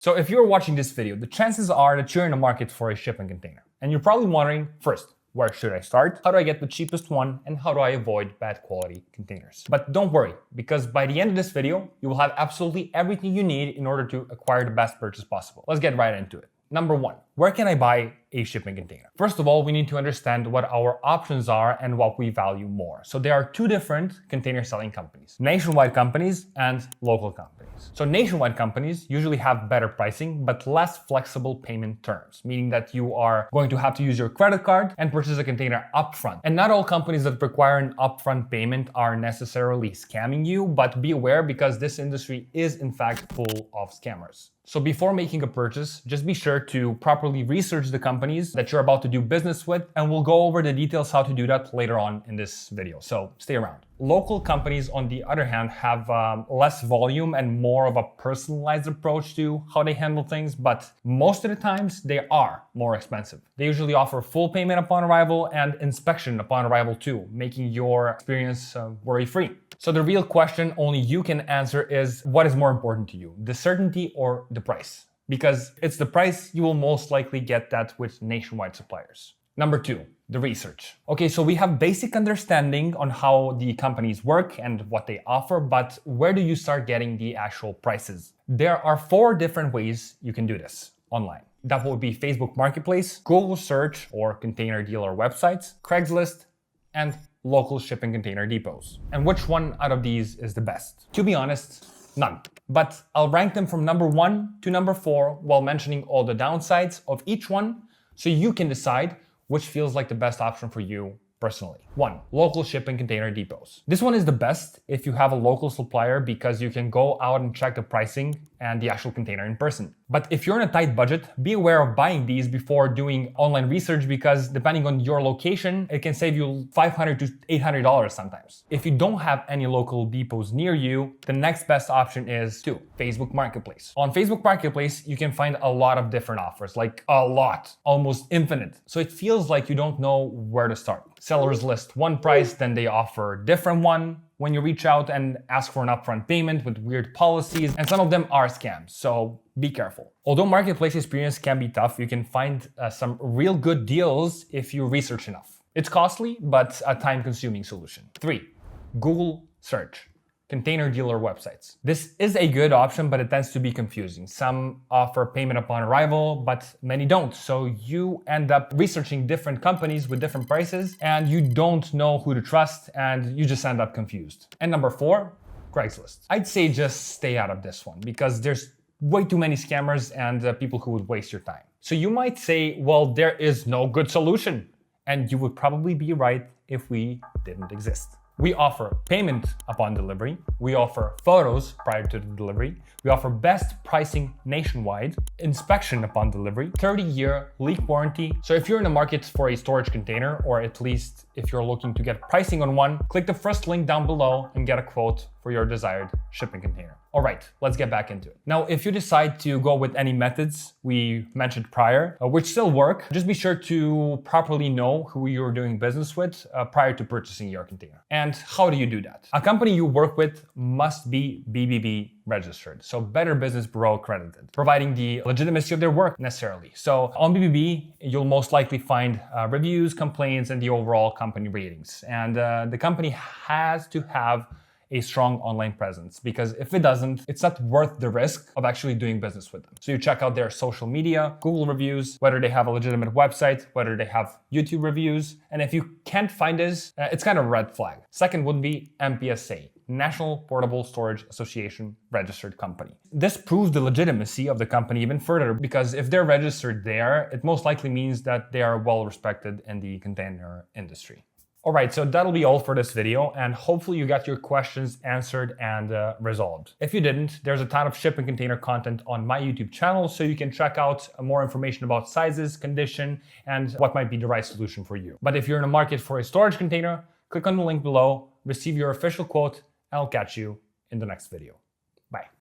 So if you're watching this video, the chances are that you're in the market for a shipping container. And you're probably wondering, first, where should I start? How do I get the cheapest one? And how do I avoid bad quality containers? But don't worry, because by the end of this video, you will have absolutely everything you need in order to acquire the best purchase possible. Let's get right into it. Number one, where can I buy a shipping container? First of all, we need to understand what our options are and what we value more. So there are two different container selling companies, nationwide companies and local companies. So nationwide companies usually have better pricing, but less flexible payment terms, meaning that you are going to have to use your credit card and purchase a container upfront. And not all companies that require an upfront payment are necessarily scamming you, but be aware because this industry is in fact full of scammers. So before making a purchase, just be sure to properly research the companies that you're about to do business with, and we'll go over the details how to do that later on in this video, so stay around. Local companies, on the other hand, have less volume and more of a personalized approach to how they handle things, but most of the times they are more expensive. They usually offer full payment upon arrival and inspection upon arrival too, making your experience worry-free. So the real question only you can answer is, what is more important to you, the certainty or the price? Because it's the price, you will most likely get that with nationwide suppliers. Number two, the research. Okay, so we have basic understanding on how the companies work and what they offer, but where do you start getting the actual prices? There are 4 different ways you can do this online. That would be Facebook Marketplace, Google search or container dealer websites, Craigslist, and local shipping container depots. And which one out of these is the best? To be honest, none. But I'll rank them from number 1 to number 4 while mentioning all the downsides of each one so you can decide which feels like the best option for you personally. 1. Local shipping container depots. This one is the best if you have a local supplier because you can go out and check the pricing and the actual container in person. But if you're in a tight budget, be aware of buying these before doing online research because depending on your location, it can save you $500 to $800 sometimes. If you don't have any local depots near you, the next best option is 2. Facebook Marketplace. On Facebook Marketplace, you can find a lot of different offers, like a lot, almost infinite. So it feels like you don't know where to start. Sellers list one price, then they offer a different one when you reach out and ask for an upfront payment with weird policies, and some of them are scams, so be careful. Although marketplace experience can be tough, you can find some real good deals if you research enough. It's costly, but a time-consuming solution. 3. Google search. Container dealer websites. This is a good option, but it tends to be confusing. Some offer payment upon arrival, but many don't. So you end up researching different companies with different prices and you don't know who to trust and you just end up confused. And number 4, Craigslist. I'd say just stay out of this one because there's way too many scammers and people who would waste your time. So you might say, well, there is no good solution. And you would probably be right if we didn't exist. We offer payment upon delivery. We offer photos prior to the delivery. We offer best pricing nationwide, inspection upon delivery, 30-year leak warranty. So if you're in the market for a storage container, or at least if you're looking to get pricing on one, click the first link down below and get a quote for your desired shipping container. All right, let's get back into it. Now, if you decide to go with any methods we mentioned prior, which still work, just be sure to properly know who you're doing business with prior to purchasing your container. And how do you do that? A company you work with must be BBB registered, so Better Business Bureau accredited, providing the legitimacy of their work necessarily. So on BBB, you'll most likely find reviews, complaints, and the overall company ratings. And the company has to have a strong online presence because if it doesn't, it's not worth the risk of actually doing business with them. So you check out their social media, Google reviews, whether they have a legitimate website, whether they have YouTube reviews. And if you can't find this, it's kind of a red flag. Second would be NPSA, National Portable Storage Association registered company. This proves the legitimacy of the company even further because if they're registered there, it most likely means that they are well respected in the container industry. All right, so that'll be all for this video, and hopefully you got your questions answered and resolved. If you didn't, there's a ton of shipping container content on my YouTube channel, so you can check out more information about sizes, condition, and what might be the right solution for you. But if you're in the market for a storage container, click on the link below, receive your official quote, and I'll catch you in the next video. Bye.